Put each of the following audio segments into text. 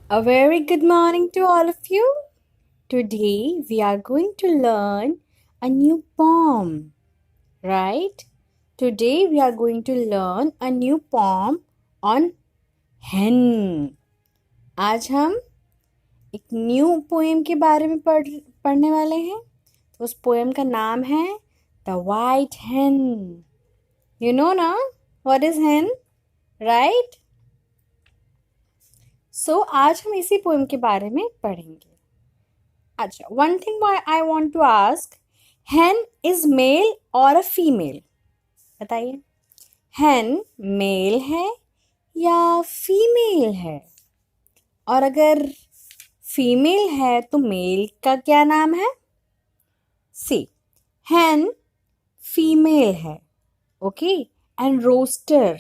A very good morning to all of you. Today we are going to learn a new poem, right? Today we are going to learn a new poem on hen. आज हम एक new poem के बारे में पढ़ने वाले हैं. तो उस पोएम का नाम है the white hen. You know ना what is hen, right? So आज हम इसी पोएम के बारे में पढ़ेंगे. अच्छा, one thing I want to ask, hen is male और अ फीमेल? बताइए, hen मेल है या फीमेल है? और अगर फीमेल है तो मेल का क्या नाम है? सी, hen फीमेल है, ओके, एंड रोस्टर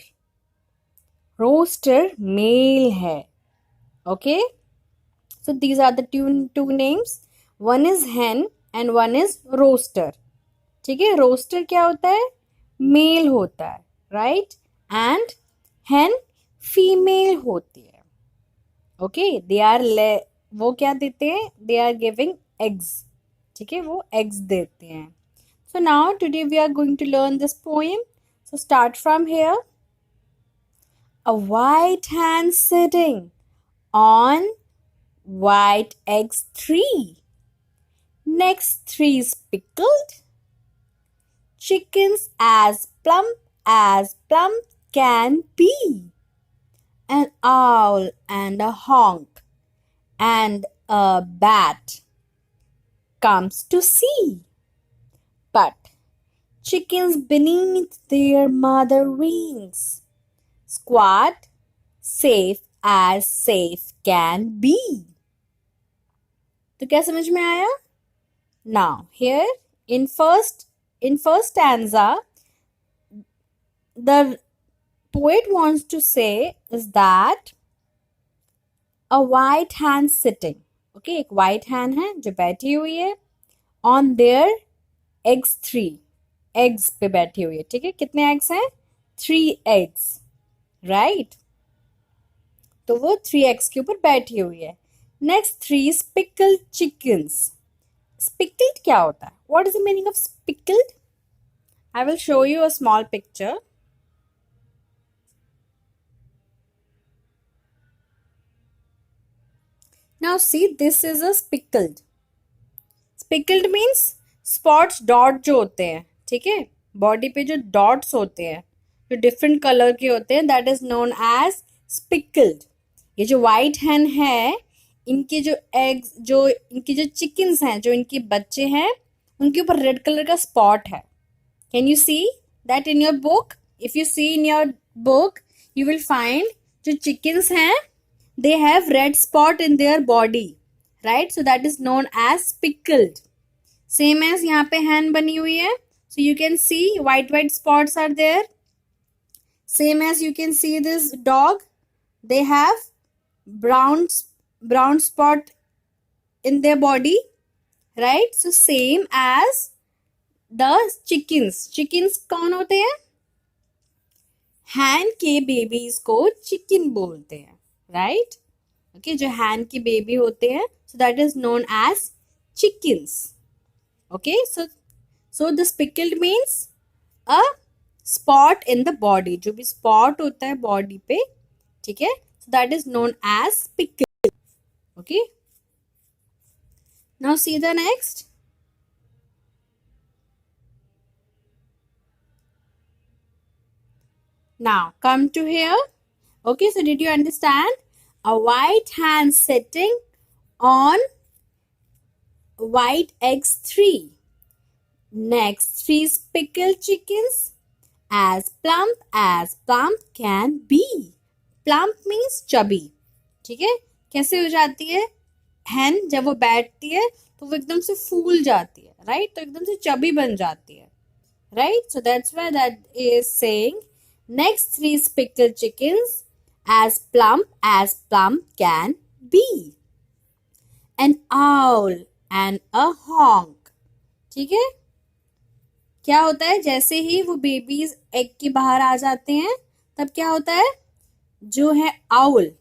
मेल है, okay. So these are the two names. One is hen and one is roaster. ठीक है, roaster क्या होता है? मेल होता है, right? And hen फीमेल होती है, okay? They are वो क्या देते हैं? They are giving eggs. ठीक है, वो eggs देते हैं. So now today we are going to learn this poem. So start from here. A white hen sitting on white eggs 3. Next 3 is pickled. Chickens as plump can be. An owl and a honk and a bat comes to see. But chickens beneath their mother wings squat safe as safe can be. तो क्या समझ में आया? Now here in first stanza, the poet wants to say is that a white hen sitting, okay, एक white hen है जो बैठी हुई है on their eggs 3, eggs पे बैठी हुई है. ठीक है, कितने eggs हैं? 3 eggs, right? तो वो 3 eggs के ऊपर बैठी हुई है. Next 3 spickled chickens. Spickled क्या होता है? What is the meaning of spickled? I will show you a small picture. Now see, this is a spickled. Spickled means spots, dot जो होते हैं, ठीक है, बॉडी पे जो डॉट्स होते हैं, जो डिफरेंट कलर के होते हैं, that is known as spickled. ये जो व्हाइट hen है, इनके जो एग्स, जो इनकी जो चिकन्स हैं, जो इनके बच्चे हैं, उनके ऊपर रेड कलर का स्पॉट है. Can you see that in your book? If you see in your book you will find जो चिकन्स हैं, they have red spot in their body, right? So that is known as speckled. Same as यहाँ पे hen बनी हुई है, so you can see white spots are there. Same as you can see this dog, they have brown spot in their body, right? So same as the chickens कौन होते हैं? hen के babies को chicken बोलते हैं, right? Okay, जो hen के baby होते हैं, so that is known as chickens. Okay, so the spickled means a spot in the body, जो भी spot होता है body पे, ठीक है, so that is known as spickled. Okay, now see the next. Now come to here. Okay, so did you understand? A white hen sitting on white eggs 3. Next 3 spickled chickens as plump can be. Plump means chubby. ठीक है, कैसे हो जाती है hen? जब वो बैठती है तो वो एकदम से फूल जाती है, राइट? तो एकदम से चबी बन जाती है, right? So that's why that is saying next 3 spickled chickens as plump can be. An owl and a honk. ठीक है, क्या होता है? जैसे ही वो बेबीज एग के बाहर आ जाते हैं, तब क्या होता है? जो है आउल,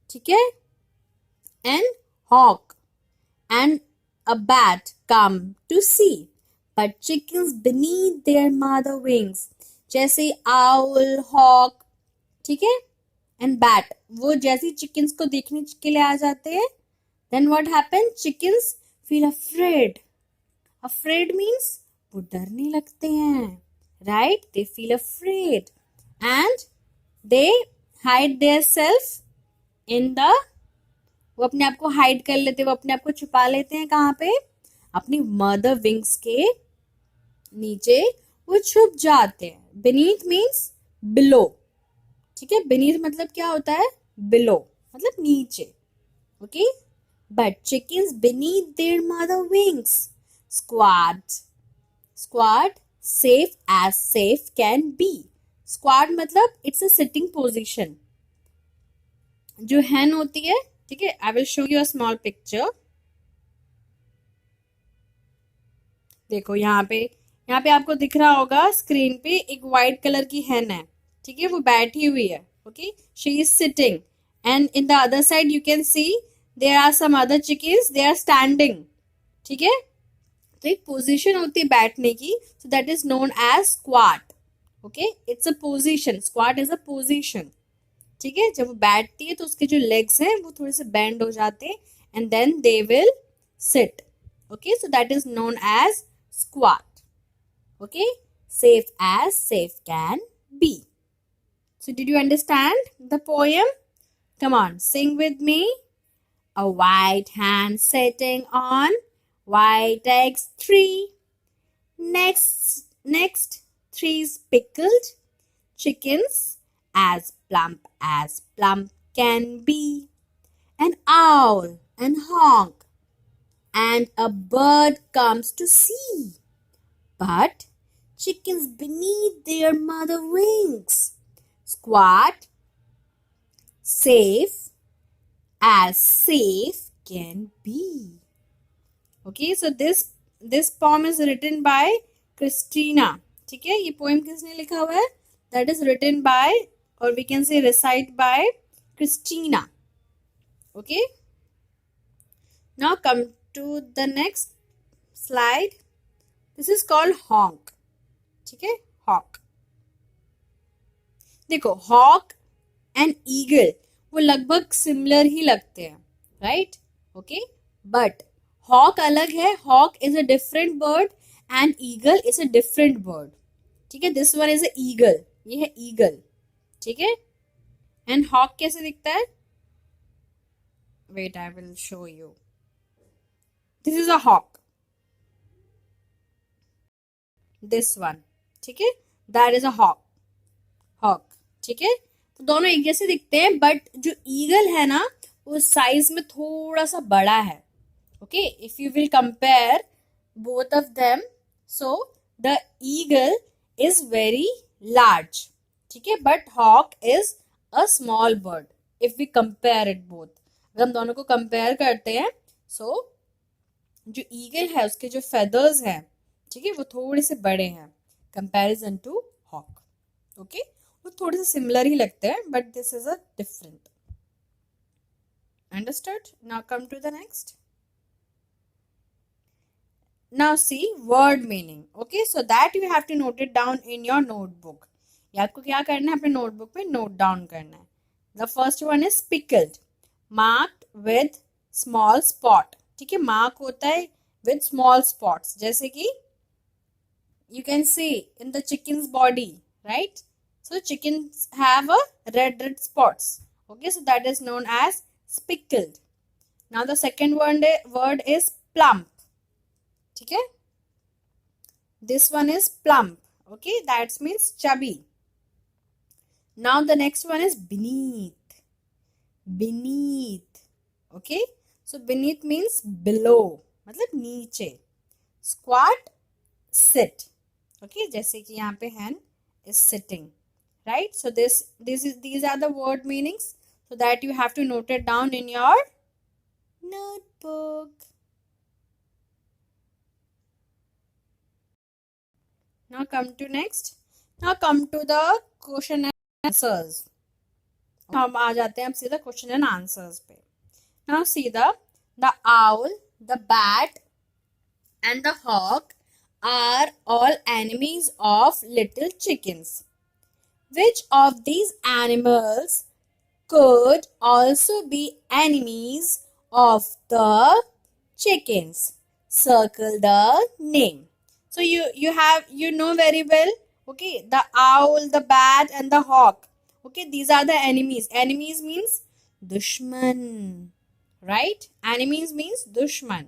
ठीक है, and hawk and a bat come to see, but chickens beneath their mother wings. जैसे owl, hawk, ठीक है, and bat, वो जैसे chickens को देखने के लिए आ जाते हैं, then what happen? Chickens feel afraid. Afraid means वो डरने लगते हैं, right? They feel afraid and they hide their self in the, वो अपने आप को हाइड कर लेते हैं, वो अपने आप को छुपा लेते हैं कहाँ पे? अपनी मदर विंग्स के नीचे वो छुप जाते हैं. beneath means below, ठीक है. beneath मतलब क्या होता है? below मतलब नीचे. Okay. but chickens beneath their mother wings squat safe as safe can be. squat मतलब it's a sitting position. जो hen होती है, ठीक है. I will show you a small picture. देखो यहाँ पे आपको दिख रहा होगा स्क्रीन पे एक व्हाइट कलर की hen है, ठीक है. वो बैठी हुई है. Okay. She is sitting and in the other side you can see there are some other chickies, they are standing, ठीक है. तो एक पोजीशन होती है बैठने की, so that is known as squat. Okay. It's a position. Squat is a position, ठीक है. जब वो बैठती है तो उसके जो लेग्स हैं वो थोड़े से बेंड हो जाते हैं and then they will sit. Okay. So that is known as squat. Okay. Safe as safe can be. So did you understand the poem? Come on, sing with me. A white hen sitting on white eggs three. Next three's pickled chickens as plump can be. An owl and honk and a bird comes to see, but chickens beneath their mother wings squat safe as safe can be. Okay, so this poem is written by Christina. ठीक है. ये poem किसने लिखा हुआ है? That is written by, or we can say recite by, Christina. Okay. Now come to the next slide. This is called honk. ठीक है. hawk. देखो hawk and eagle वो लगभग सिमिलर ही लगते हैं, राइट. ओके. बट hawk अलग है. hawk is a different bird and eagle is a different bird, ठीक है. This one is a eagle. ये है eagle, ठीक है. एंड hawk कैसे दिखता है? Wait, I will show you. This is a hawk. This one, ठीक है. That is a hawk, ठीक है. तो दोनों एक जैसे दिखते हैं, बट जो ईगल है ना वो साइज में थोड़ा सा बड़ा है. Okay. If you will compare both of them, so the eagle is very large, ठीक है. But hawk is a small bird. If we compare it both, अगर हम दोनों को कंपेयर करते हैं, सो जो ईगल है उसके जो फेदर्स हैं, ठीक है, वो थोड़े से बड़े हैं कंपैरिजन टू हॉक. ओके. वो थोड़े से सिमिलर ही लगते हैं, but this is a different. Understood? Now come to the next. Now see word meaning. Okay. So that you have to note it down in your notebook. ये आपको क्या करना है? अपने नोटबुक में नोट डाउन करना है. The first one is pickled, marked with small spot. ठीक है. मार्क होता है विद स्मॉल स्पॉट्स, जैसे कि you can see in the chicken's body, right? So chickens have a red spots. Okay, so that is known as speckled. Now the second word is plump. ठीक है. This one is plump. Okay, that means chubby. Now the next one is beneath. Beneath. Okay, so beneath means below, मतलब नीचे. Squat, sit. Okay, जैसे कि यहाँ पे hen is sitting, right? So these are the word meanings, so that you have to note it down in your notebook. Now come to next. Now come to the question and answers. हम आ जाते हैं अब सीधा question and answers पे. Now see the owl, the bat, and the hawk are all enemies of little chickens. Which of these animals could also be enemies of the chickens? Circle the name. So you know very well. Okay, the owl, the bat, and the hawk. Okay, these are the enemies. Enemies means दुश्मन, right? Enemies means दुश्मन.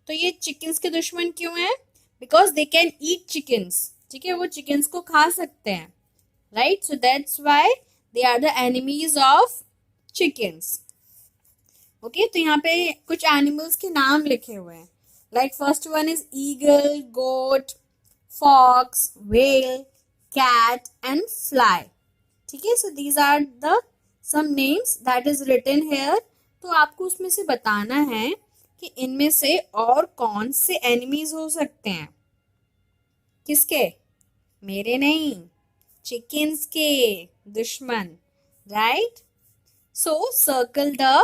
तो ये chickens के दुश्मन क्यों हैं? Because they can eat chickens. ठीक है, वो chickens को खा सकते हैं, right? So that's why they are the enemies of chickens. Okay, तो यहाँ पे कुछ animals के नाम लिखे हुए हैं. Like first one is eagle, goat, fox, whale, cat, and fly. ठीक है, so these are the some names that is written here. तो आपको उसमें से बताना है कि इनमें से और कौन से एनिमीज हो सकते हैं. किसके? मेरे नहीं, चिकन्स के दुश्मन, right? So circle the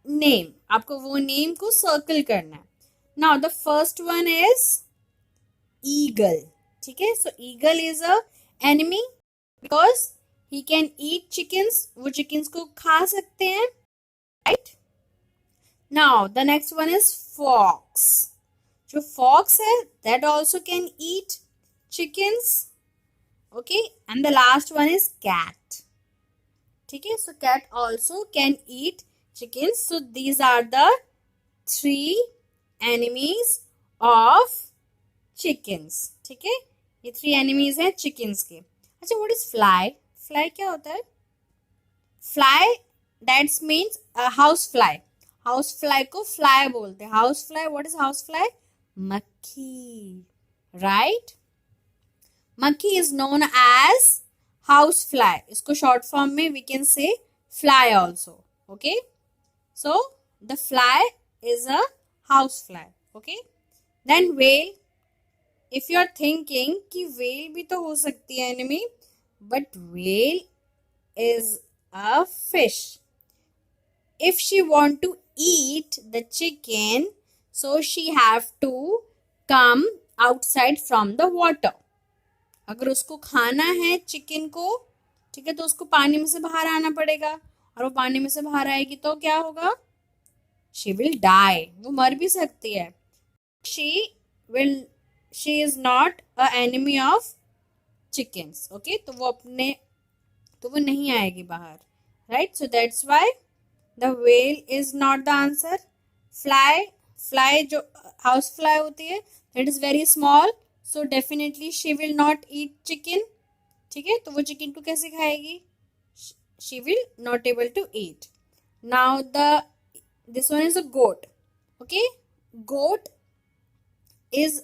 name. आपको वो नेम को सर्कल करना है. Now the first one is eagle. ठीक है, so eagle is a enemy because he can eat chickens. वो चिकन्स को खा सकते हैं, right? Now the next one is fox. जो फॉक्स है that also can eat chickens. Okay, and the last one is cat. ठीक है, so cat also can eat chickens. So these are the 3 enemies of chickens. ठीक है, ये 3 enemies हैं chickens के. अच्छा, what is fly? Fly क्या होता है? Fly that means house fly. House fly को fly बोलते हैं. House fly, what is house fly? मक्खी, right? मक्खी is known as house fly. इसको short form में we can say fly also. Okay? So the fly is a house fly. Okay, then whale. If you are thinking कि whale भी तो हो सकती है enemy, but whale is a fish. If she want to eat the chicken, so she have to come outside from the water. अगर उसको खाना है चिकन को, ठीक है, तो उसको पानी में से बाहर आना पड़ेगा. और वो पानी में से बाहर आएगी तो क्या होगा? She will die. वो मर भी सकती है. She is not a enemy of chickens. Okay, तो वो नहीं आएगी बाहर, right? So that's why the whale is not the answer. Fly जो हाउस फ्लाई होती है that is very small, so definitely she will not eat chicken. ठीक है, तो वो चिकन को कैसे खाएगी? She will not able to eat. Now this one is a goat. Okay, goat is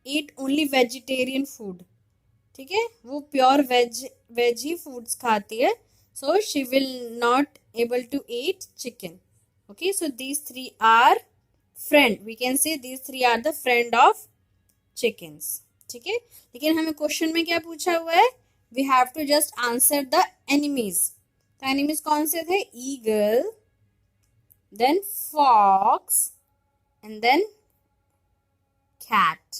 eat only vegetarian food. ठीक है, वो प्योर वेज ही फूड्स खाती है. So she will not able to eat chicken. Okay, so these 3 are friend. We can say these 3 are the friend of chickens. ठीक है, लेकिन हमें question में क्या पूछा हुआ है? We have to just answer the enemies. तो एनिमीज कौन से थे? Eagle, then fox, and then cat.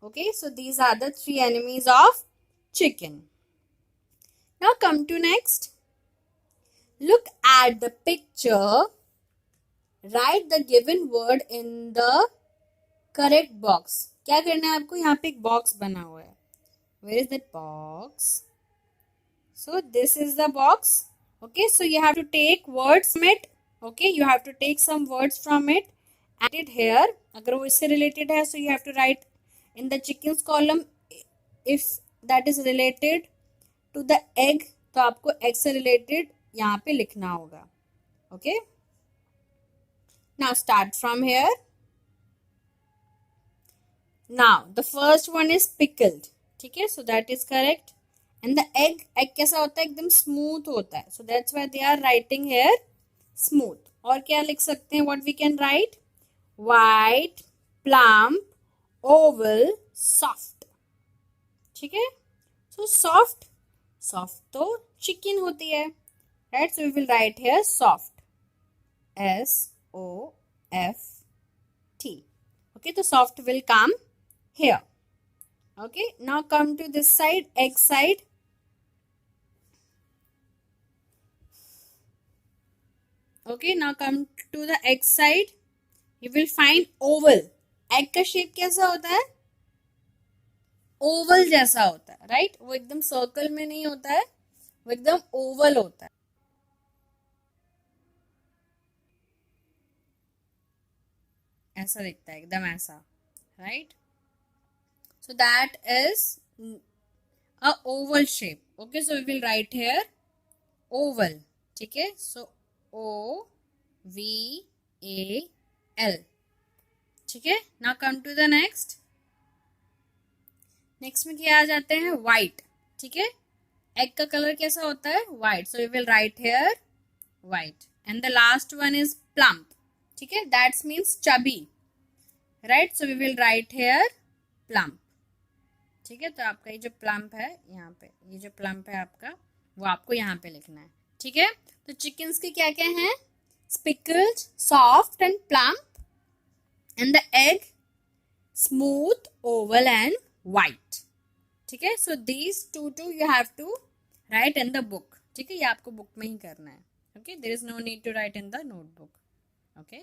Okay, so these are the 3 enemies of chicken. Now come to next. Look at the picture. Write the given word in the correct box. क्या करना है आपको? यहाँ पे एक बॉक्स बना हुआ है. Where is that box? So this is the box. Okay, so you have to take words from it. Okay, you have to take some words from it, add it here. अगर वो इससे related है, so you have to write in the chickens column. If that is related to the egg, तो आपको egg से related यहाँ पे लिखना होगा. Okay, now start from here. Now the first one is pickled. ठीक है, so that is correct. And the egg कैसा होता है? एकदम स्मूथ होता है. So that's why they are writing here smooth. और क्या लिख सकते हैं? What we can write? White, plump, oval, soft. ठीक है, so soft तो चिकन होती है, right? So we will write here soft. S-O-F-T. Okay, the soft will come here. Okay, now come to this side, egg side. Okay, now come to the egg side. You will find oval. Egg का shape कैसा होता है? Oval जैसा होता है, right? वो एकदम circle में नहीं होता है, वो एकदम ओवल होता है. ऐसा दिखता है, एकदम ऐसा, right? So that is a oval shape. Okay, so we will write here oval. ठीक है, सो OVAL. ठीक है, नाउ कम टू द नेक्स्ट. नेक्स्ट में क्या आ जाते हैं? व्हाइट. ठीक है, एग का कलर कैसा होता है? White. So we will write here white. And the last one is plump. ठीक है, that's means chubby, right? So we will write here plump. ठीक है, तो आपका ये जो प्लम्प है यहाँ पे, ये जो प्लम्प है आपका, वो आपको यहाँ पे लिखना है. ठीक है, तो चिकन्स के क्या क्या हैं? Speckled, soft and plump. And the egg smooth, oval and white. ठीक है, so these two you have to write in the book. ठीक है, ये आपको बुक में ही करना है. Okay, there is no need to write in the notebook. Okay,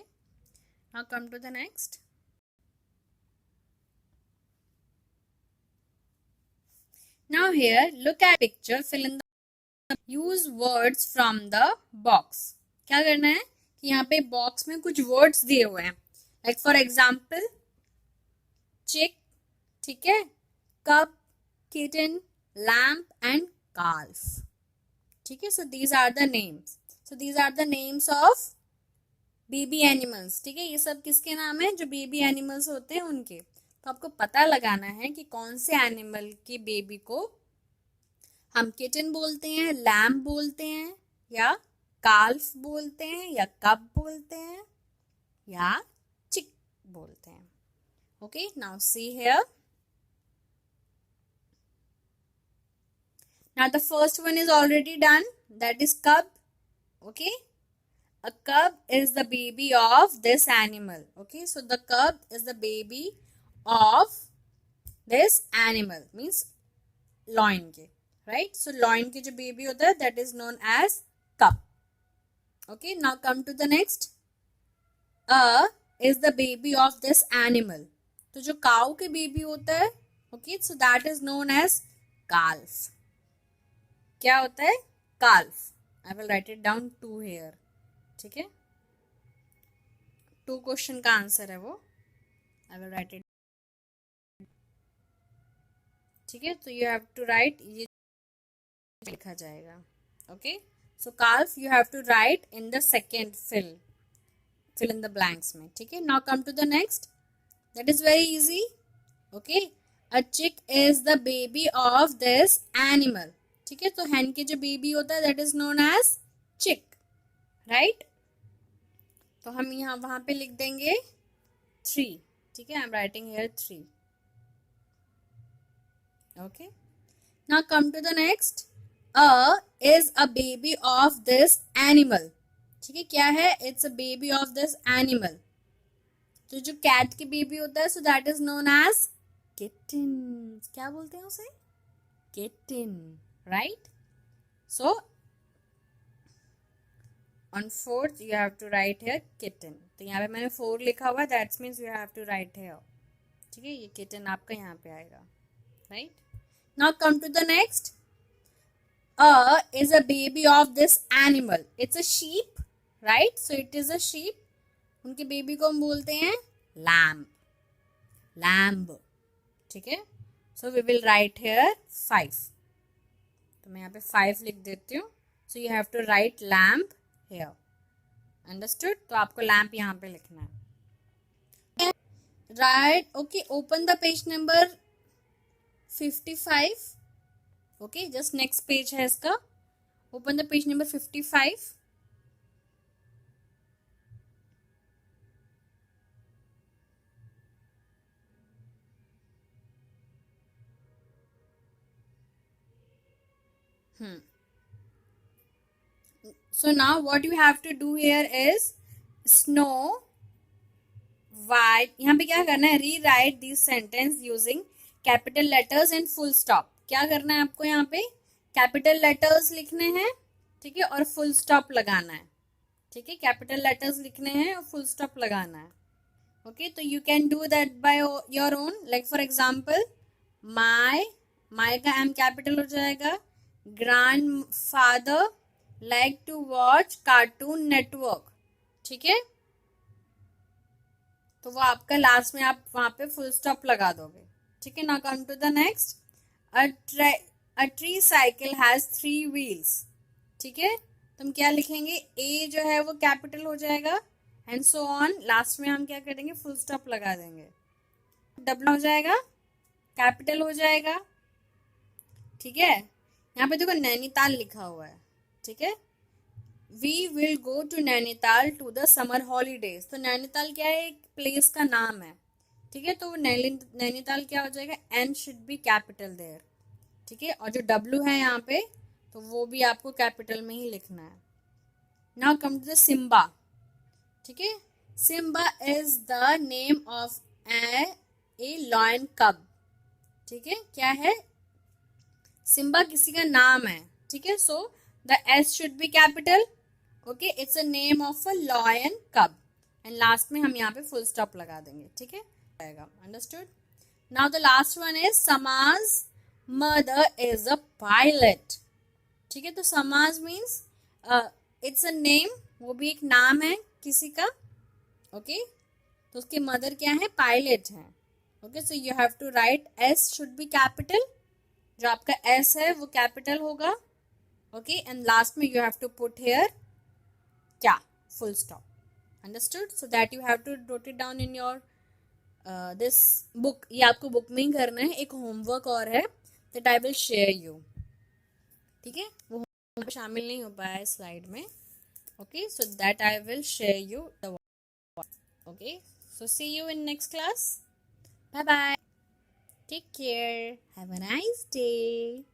now come to the next. Now here, look at picture, fill in the, use words from the box. क्या करना है कि यहाँ पे बॉक्स में कुछ वर्ड्स दिए हुए हैं. Like for example, chick. ठीक है, cup, kitten, lamb and calf. ठीक है, so these are the names. So these are the names of baby animals. ठीक है, ये सब किसके नाम है? जो बेबी एनिमल्स होते हैं उनके. तो आपको पता लगाना है कि कौन से एनिमल की बेबी को हम किटन बोलते हैं, लैम्प बोलते हैं, या काल्फ बोलते हैं, या कप बोलते हैं, या चिक बोलते हैं. Okay, now see here. Now the first one is already done, that is cup. Okay, a cub is the baby of this animal. Okay, so the cub is the baby of this animal, means loin के, right? So loin के जो baby होता है, that is known as cub. Okay, now come to the next. Is the baby of this animal. तो जो cow के baby होता है, okay, so that is known as calf. क्या होता है? Calf. I will write it down 2 here. ठीक है, 2 क्वेश्चन का आंसर है वो. I will write it. ठीक है, तो यू हैव टू राइट, ये लिखा जाएगा. Okay, so calf you have to write in the second fill in the blanks में. ठीक है, now come to the next. That is very easy. Okay, a chick is the baby of this animal. ठीक है, तो hen के जो baby होता है, that is known as chick, right? तो हम यहाँ वहां पे लिख देंगे 3. ठीक है, I am writing here 3. Okay, now come to the next. Is a baby of this animal. ठीक है, क्या है? It's a baby of this animal. तो जो कैट की बेबी होता है, so that is known as kitten. क्या बोलते हैं उसे? Kitten, right? So on 4th you have to write here kitten. तो यहाँ पे मैंने 4 लिखा हुआ है, that means you have to write here. ठीक है, ये kitten आपका यहाँ पे आएगा, right? Now come to the next. Is a baby of this animal. It's a sheep, right? So it is a sheep. उनके बेबी को हम बोलते हैं lamb. Lamb. ठीक है, so we will write here 5. तो मैं यहाँ पे 5 लिख देती हूँ. So you have to write lamb here. Understood? तो आपको लैम्प यहाँ पे लिखना है. Right? Okay, open the page number 55. Okay, just next page है इसका. Open the page number 55. So now what you have to do here is snow white, यहाँ पे क्या करना है, री right this sentence using capital letters and full stop. क्या करना है आपको, यहाँ पे कैपिटल लेटर्स लिखने हैं, ठीक है, और फुल स्टॉप लगाना है, ठीक है, कैपिटल लेटर्स लिखने हैं और फुल स्टॉप लगाना है। ओके, तो you can do that by your own, like for example my का एम कैपिटल हो जाएगा, grand father like to watch cartoon network, ठीक है, तो वो आपका लास्ट में आप वहां पे फुल स्टॉप लगा दोगे, ठीक है। Now come to the next, a tree cycle has 3 wheels, ठीक है, तो हम क्या लिखेंगे, ए जो है वो कैपिटल हो जाएगा एंड सो ऑन, लास्ट में हम क्या करेंगे, फुल स्टॉप लगा देंगे, डबल हो जाएगा, कैपिटल हो जाएगा, ठीक है। यहाँ पे देखो नैनीताल लिखा हुआ है, ठीक है, we will go to Nainital to the summer holidays, तो नैनीताल क्या है, एक प्लेस का नाम है, ठीक है, तो नैनीताल क्या हो जाएगा, N should be capital there, ठीक है, और जो डब्ल्यू है यहाँ पे तो वो भी आपको कैपिटल में ही लिखना है। Now come to the Simba, ठीक है, Simba is the name of a lion cub, ठीक है, क्या है, सिम्बा किसी का नाम है, ठीक है, so the S should be capital, okay, it's a name of a lion कब, एंड लास्ट में हम यहाँ पे फुल स्टॉप लगा देंगे, ठीक है, understood. Now the last one is समाज मदर इज अ पायलट, ठीक है, तो समाज मीन्स इट्स अ नेम, वो भी एक नाम है किसी का, ओके, तो उसकी मदर क्या है, पायलट है, okay, so you have to write S should be capital, जो आपका एस है वो कैपिटल होगा, ओके, एंड लास्ट में you have to put here क्या, full stop, understood, so that you have to note it down in your this book, ये आपको book में ही करना है, एक होमवर्क और है that I will share you, ठीक है, वो शामिल नहीं हो पाया है स्लाइड में, okay, so that I will share you the one, okay, so see you in next class, bye bye, take care, have a nice day.